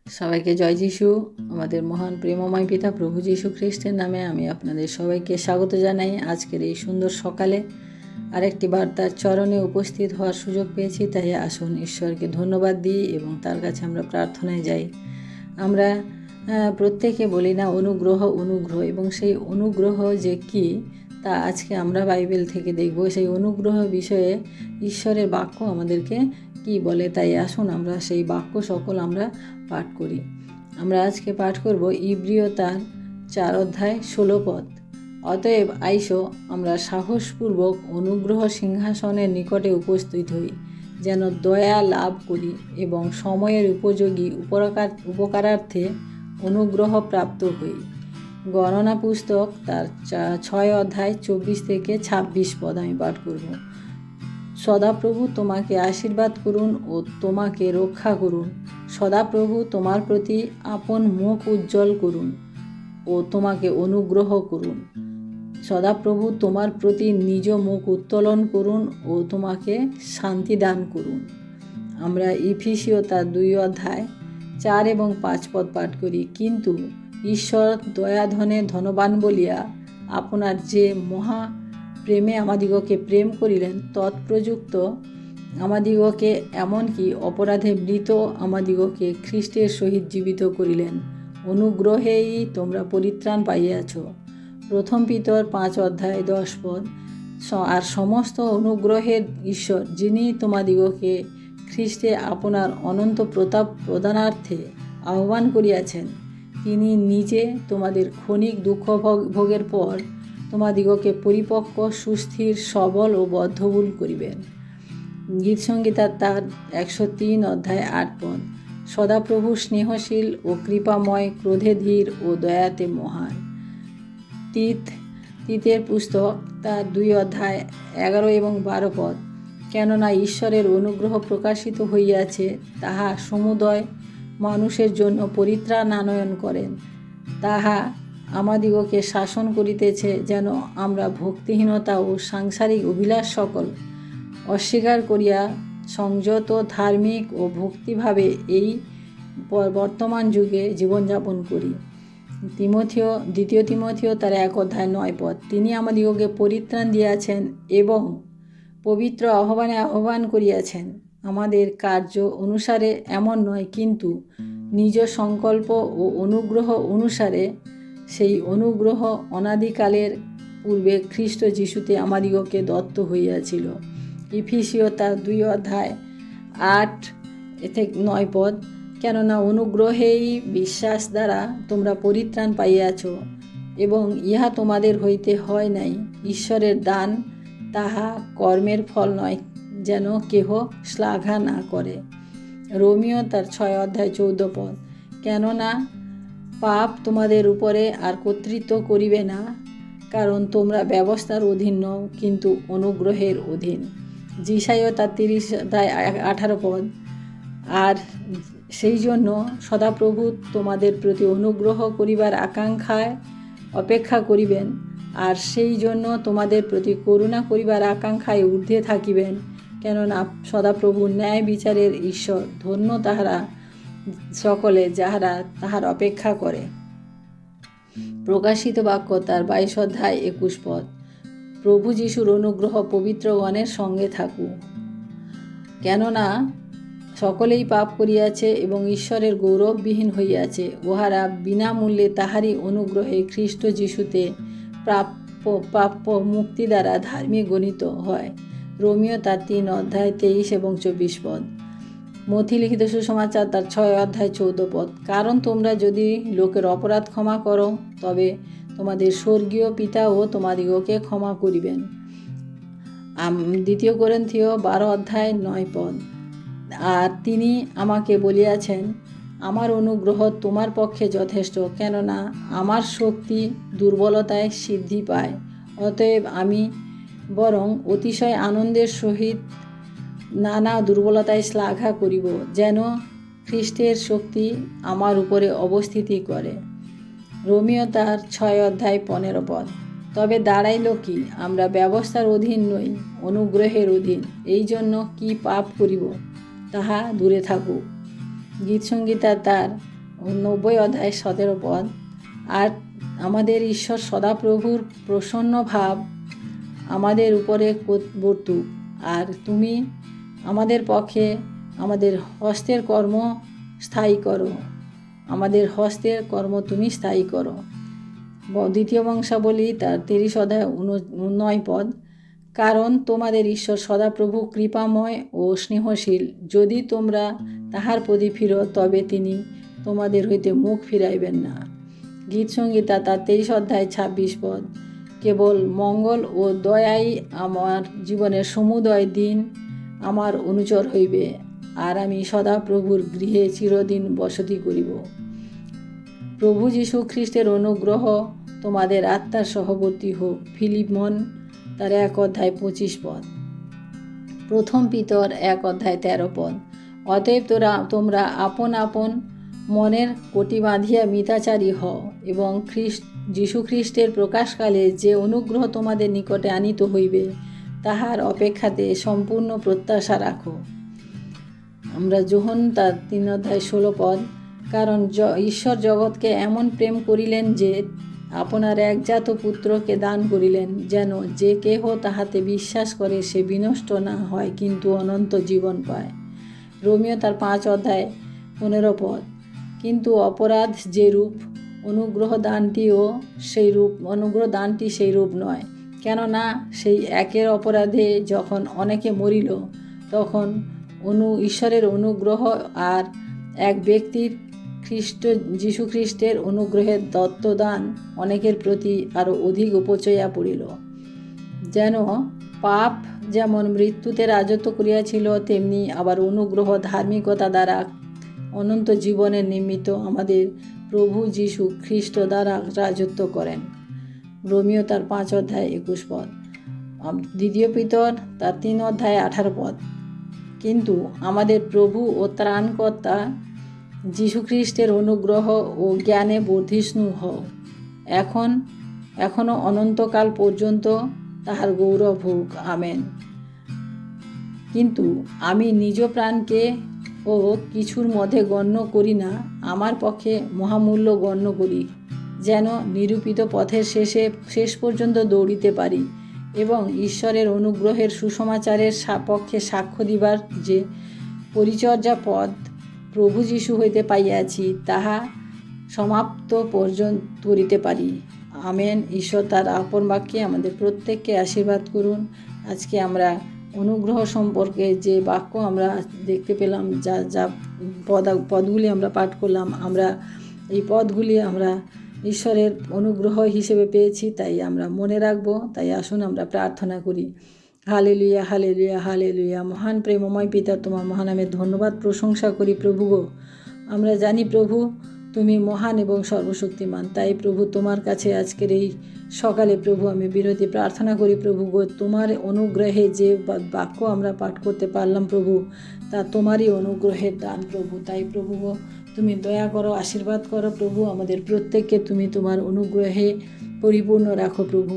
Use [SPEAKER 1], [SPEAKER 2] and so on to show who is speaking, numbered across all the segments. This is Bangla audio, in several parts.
[SPEAKER 1] সবাইকে জয় যিশু। আমাদের মহান প্রেমময় পিতা প্রভু যীশু খ্রিস্টের নামে আমি আপনাদের সবাইকে স্বাগত জানাই। আজকের এই সুন্দর সকালে আরেকটি বার্তার চরণে উপস্থিত হওয়ার সুযোগ পেয়েছি, তাই আসুন ঈশ্বরকে ধন্যবাদ দিই এবং তার কাছে আমরা প্রার্থনায় যাই। আমরা প্রত্যেকে বলি না অনুগ্রহ এবং সেই অনুগ্রহ যে কি তা আজকে আমরা বাইবেল থেকে দেখব। সেই অনুগ্রহ বিষয়ে ঈশ্বরের বাক্য আমাদেরকে কি বলে, তাই আসুন আমরা সেই বাক্য সকল আমরা পাঠ করি। আমরা আজকে পাঠ করব ইব্রিয় তার 4 অধ্যায় 16 পদ। অতএব আইসো আমরা সাহসপূর্বক অনুগ্রহ সিংহাসনের নিকটে উপস্থিত হই, যেন দয়া লাভ করি এবং সময়ের উপযোগী উপকারার্থে অনুগ্রহ প্রাপ্ত হই। গণনা পুস্তক তার 6 অধ্যায় 24 থেকে 26 পদ আমি পাঠ করব। সদাপ্রভু তোমাকে আশীর্বাদ করুন ও তোমাকে রক্ষা করুন। সদাপ্রভু তোমার প্রতি আপন মুখ উজ্জ্বল করুন ও তোমাকে অনুগ্রহ করুন। সদাপ্রভু তোমার প্রতি নিজ মুখ উত্তোলন করুন ও তোমাকে শান্তি দান করুন। আমরা ইফিসীয় তার 2 অধ্যায় 4 এবং 5 পদ পাঠ করি। কিন্তু ঈশ্বর দয়াধনে ধনবান বলিয়া আপনার যে মহা প্রেমে আমাদিগকে প্রেম করিলেন, তৎপ্রযুক্ত আমাদিগকে এমনকি অপরাধে মৃত আমাদিগকে খ্রিস্টের সহিত জীবিত করিলেন। অনুগ্রহেই তোমরা পরিত্রাণ পাইয়াছ। প্রথম পিতর 5 অধ্যায় 10 পদ। আর সমস্ত অনুগ্রহের ঈশ্বর, যিনি তোমাদিগকে খ্রিস্টে আপনার অনন্ত প্রতাপ প্রদানার্থে আহ্বান করিয়াছেন, তিনি নিজে তোমাদের ক্ষণিক দুঃখ ভোগের পর তোমাদিগকে পরিপক্ক, সুস্থির, সবল ও বদ্ধমূল করিবেন। গীতসংগীতা তার 103 অধ্যায় 8 পদ। সদাপ্রভু স্নেহশীল ও কৃপাময়, ক্রোধে ধীর ও দয়াতে মহান। তিতের পুস্তক তার 2 অধ্যায় 11 এবং 12 পদ। কেননা ঈশ্বরের অনুগ্রহ প্রকাশিত হইয়াছে, তাহা সমুদয় মানুষের জন্য পরিত্রাণ আনয়ন করেন। তাহা আমাদিগকে শাসন করিতেছে, যেন আমরা ভক্তিহীনতা ও সাংসারিক অভিলাষ সকল অস্বীকার করিয়া সংযত, ধার্মিক ও ভক্তিভাবে এই বর্তমান যুগে জীবনযাপন করি। দ্বিতীয় তিমথেয় তার 1 অধ্যায় 9 পদ। তিনি আমাদিগকে পরিত্রাণ দিয়াছেন এবং পবিত্র আহ্বানে আহ্বান করিয়াছেন, আমাদের কার্য অনুসারে এমন নয়, কিন্তু নিজ সংকল্প ও অনুগ্রহ অনুসারে। সেই অনুগ্রহ অনাদিকালের পূর্বে খ্রিস্ট যিশুতে আমাদিগকে দত্ত হইয়াছিল। ইফিসীয় তার 2 অধ্যায় 8 থেকে 9 পদ। কেননা অনুগ্রহেই বিশ্বাস দ্বারা তোমরা পরিত্রাণ পাইয়াছ, এবং ইহা তোমাদের হইতে হয় নাই, ঈশ্বরের দান, তাহা কর্মের ফল নয়, যেন কেহ শ্লাঘা না করে। রোমীয় তার 6 অধ্যায় 14 পদ। কেননা পাপ তোমাদের উপরে আর কর্তৃত্ব করিবে না, কারণ তোমরা ব্যবস্থার অধীন নও, কিন্তু অনুগ্রহের অধীন। যিশাইয় তার 30 অধ্যায় 18 পদ। আর সেই জন্য সদাপ্রভু তোমাদের প্রতি অনুগ্রহ করিবার আকাঙ্ক্ষায় অপেক্ষা করিবেন, আর সেই জন্য তোমাদের প্রতি করুণা করিবার আকাঙ্ক্ষায় ঊর্ধ্বে থাকিবেন। কেননা সদাপ্রভু ন্যায় বিচারের ঈশ্বর। ধন্য তাহারা সকলে যাহারা তাহার অপেক্ষা করে। প্রকাশিত বাক্য তার 22 অধ্যায় 21 পদ। প্রভু যিশুর অনুগ্রহ পবিত্রগণের সঙ্গে থাকুক। কেননা সকলেই পাপ করিয়াছে এবং ঈশ্বরের গৌরববিহীন হইয়াছে, উহারা বিনামূল্যে তাহারই অনুগ্রহে খ্রিস্ট যিশুতে প্রাপ্য মুক্তি দ্বারা ধার্মিক গণিত হয়। রোমীয় তার 3 অধ্যায় 23 এবং 24 পদ। মথি লিখিত সুসমাচার তার 6 অধ্যায় 14 পদ। কারণ তোমরা যদি লোকের অপরাধ ক্ষমা করো, তবে তোমাদের স্বর্গীয় পিতাও তোমাদিগকে ক্ষমা করিবেন। দ্বিতীয় কোরিন্থীয় 12 অধ্যায় 9 পদ। আর তিনি আমাকে বলিয়াছেন, আমার অনুগ্রহ তোমার পক্ষে যথেষ্ট, কেননা আমার শক্তি দুর্বলতায় সিদ্ধি পায়। অতএব আমি বরং অতিশয় আনন্দের সহিত নানা দুর্বলতায় শ্লাঘা করিব, যেন খ্রিস্টের শক্তি আমার উপরে অবস্থিতি করে। রোমীয় তার 6 অধ্যায় 15 পদ। তবে দাঁড়াইল কি, আমরা ব্যবস্থার অধীন নই, অনুগ্রহের অধীন। এই জন্য কি পাপ করিব, তাহা দূরে থাকুক। গীতসংগীতা তার 90 অধ্যায় 17 পদ। আর আমাদের ঈশ্বর সদাপ্রভুর প্রসন্ন ভাব আমাদের উপরে বর্তুক, আর তুমি আমাদের পক্ষে আমাদের হস্তের কর্ম স্থায়ী করো, আমাদের হস্তের কর্ম তুমি স্থায়ী করো। দ্বিতীয় বংশাবলী তার 30 অধ্যায় 9 পদ। কারণ তোমাদের ঈশ্বর সদাপ্রভু কৃপাময় ও স্নেহশীল, যদি তোমরা তাহার প্রতি ফিরো তবে তিনি তোমাদের হইতে মুখ ফিরাইবেন না। গীত সংহিতা তার 23 অধ্যায় 26 পদ। কেবল মঙ্গল ও দয়াই আমার জীবনের সমুদয় দিন আমার অনুচর হইবে, আর আমি সদাপ্রভুর গৃহে চিরদিন বসতি করিব। প্রভু যীশু খ্রিস্টের অনুগ্রহ তোমাদের আত্মার সহবর্তী হোক। ফিলিপমন তার 1 অধ্যায় 25 পদ। প্রথম পিতর 1 অধ্যায় 13 পদ। অতএব তোমরা আপন আপন মনের কটি বাঁধিয়া মিতাচারী হও, এবং যীশু খ্রিস্টের প্রকাশকালে যে অনুগ্রহ তোমাদের নিকটে আনিত হইবে তাহার অপেক্ষাতে সম্পূর্ণ প্রত্যাশা রাখো। আমরা যোহন তার 3 অধ্যায় 16 পদ। কারণ ঈশ্বর জগৎকে এমন প্রেম করিলেন যে আপনার একজাত পুত্রকে দান করিলেন, যেন যে কেহ তাহাতে বিশ্বাস করে সে বিনষ্ট না হয়, কিন্তু অনন্ত জীবন পায়। রোমিও তার 5 অধ্যায় 15 পদ। কিন্তু অপরাধ যে রূপ, অনুগ্রহ দানটি সেই রূপ নয়। কেননা সেই একের অপরাধে যখন অনেকে মরিল, তখন ঈশ্বরের অনুগ্রহ আর এক ব্যক্তির যীশু খ্রিস্টের অনুগ্রহের দত্তদান অনেকের প্রতি আরও অধিক উপচয়া পড়িল। যেন পাপ যেমন মৃত্যুতে রাজত্ব করিয়াছিল, তেমনি আবার অনুগ্রহ ধার্মিকতা দ্বারা অনন্ত জীবনের নিমিত্ত আমাদের প্রভু যীশু খ্রিস্ট দ্বারা রাজত্ব করেন। রোমিও তার 5 অধ্যায় 21 পদ। দ্বিতীয় পিতর তার 3 অধ্যায় 18 পদ। কিন্তু আমাদের প্রভু ও ত্রাণকর্তা যীশু খ্রিস্টের অনুগ্রহ ও জ্ঞানে বর্ধিষ্ণু হও, এখনও অনন্তকাল পর্যন্ত তাহার গৌরব হোক। আমেন। কিন্তু আমি নিজ প্রাণকে ও কিছুর মধ্যে গণ্য করি না, আমার পক্ষে মহামূল্য গণ্য করি, যেন নিরূপিত পথের শেষ পর্যন্ত দৌড়িতে পারি, এবং ঈশ্বরের অনুগ্রহের সুসমাচারের পক্ষে সাক্ষ্য দিবার যে পরিচর্যা পদ প্রভু যীশু হইতে পাইয়াছি, তাহা সমাপ্ত পর্যন্ত করিতে পারি। আমেন। ঈশ্বর তার আপন বাক্যে আমাদের প্রত্যেককে আশীর্বাদ করুন। আজকে আমরা অনুগ্রহ সম্পর্কে যে বাক্য আমরা দেখতে পেলাম, যা পদগুলি আমরা পাঠ করলাম, আমরা এই পদগুলি আমরা ঈশ্বরের অনুগ্রহ হিসেবে পেয়েছি, তাই আমরা মনে রাখব। তাই আসুন আমরা প্রার্থনা করি। Hallelujah, hallelujah, hallelujah. মহান প্রেমময় পিতা, তোমার মহানামের ধন্যবাদ প্রশংসা করি প্রভু গো। আমরা জানি প্রভু তুমি মহান এবং সর্বশক্তিমান, তাই প্রভু তোমার কাছে আজকের এই সকালে প্রভু আমি বিরতি প্রার্থনা করি প্রভু গো। তোমার অনুগ্রহে যে বাক্য আমরা পাঠ করতে পারলাম প্রভু, তা তোমারই অনুগ্রহের দান প্রভু। তাই প্রভু গো তুমি দয়া করো, আশীর্বাদ করো প্রভু, আমাদের প্রত্যেককে তুমি তোমার অনুগ্রহে পরিপূর্ণ রাখো প্রভু।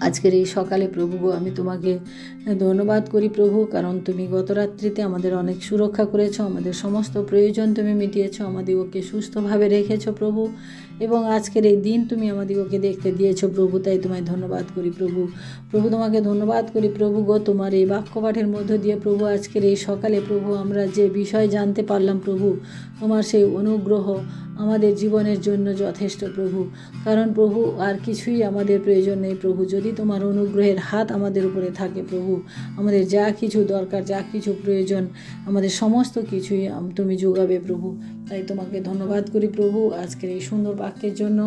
[SPEAKER 1] আজকের এই সকালে প্রভু গো আমি তোমাকে ধন্যবাদ করি প্রভু, কারণ তুমি গত রাত্রিতে আমাদের অনেক সুরক্ষা করেছো, আমাদের সমস্ত প্রয়োজন তুমি মিটিয়েছো, আমাদিগকে সুস্থভাবে রেখেছো প্রভু, এবং আজকের এই দিন তুমি আমাদিগকে দেখতে দিয়েছো প্রভু। তাই তোমায় ধন্যবাদ করি প্রভু। প্রভু তোমাকে ধন্যবাদ করি প্রভু গো, তোমার এই বাক্য পাঠের মধ্য দিয়ে প্রভু আজকের এই সকালে প্রভু আমরা যে বিষয় জানতে পারলাম প্রভু, তোমার সেই অনুগ্রহ আমাদের জীবনের জন্য যথেষ্ট প্রভু। কারণ প্রভু আর কিছুই আমাদের প্রয়োজন নেই প্রভু, যদি তোমার অনুগ্রহের হাত আমাদের উপরে থাকে প্রভু, আমাদের যা কিছু দরকার, যা কিছু প্রয়োজন, আমাদের সমস্ত কিছুই তুমি যোগাবে প্রভু। তাই তোমাকে ধন্যবাদ করি প্রভু আজকের এই সুন্দর বাক্যের জন্য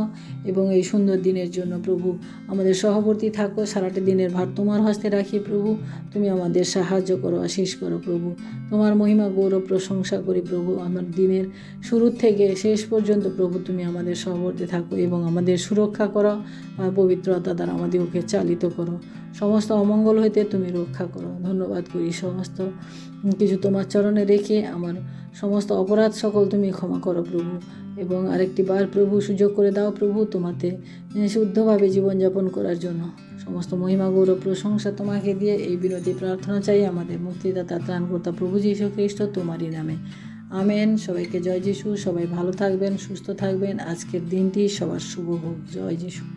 [SPEAKER 1] এবং এই সুন্দর দিনের জন্য প্রভু। আমাদের সহবর্তী থাকো, সারাটি দিনের ভার তোমার হস্তে রাখি প্রভু। তুমি আমাদের সাহায্য করো, আশীষ করো প্রভু। তোমার মহিমা গৌরব প্রশংসা করি প্রভু। আমার দিনের শুরু থেকে শেষ পর্যন্ত প্রভু তুমি আমাদের সহবর্তী থাকো এবং আমাদের সুরক্ষা করো, আর পবিত্রতা দ্বারা আমাদেরকে চালিত করো, সমস্ত অমঙ্গল হইতে তুমি রক্ষা করো। ধন্যবাদ করি সমস্ত কিছু তোমার চরণে রেখে আমার সমস্ত অপরাধ সকল তুমি ক্ষমা করো প্রভু, এবং আরেকটি বার প্রভু সুযোগ করে দাও প্রভু তোমাতে শুদ্ধভাবে জীবনযাপন করার জন্য। সমস্ত মহিমা গৌরব প্রশংসা তোমাকে দিয়ে এই বিনতি প্রার্থনা চাই আমাদের মুক্তিদাতা ত্রাণকর্তা প্রভু যীশু খ্রিস্ট তোমারই নামে। আমেন। সবাইকে জয় যিশু। সবাই ভালো থাকবেন, সুস্থ থাকবেন। আজকের দিনটি সবার শুভ হোক। জয় যিশু।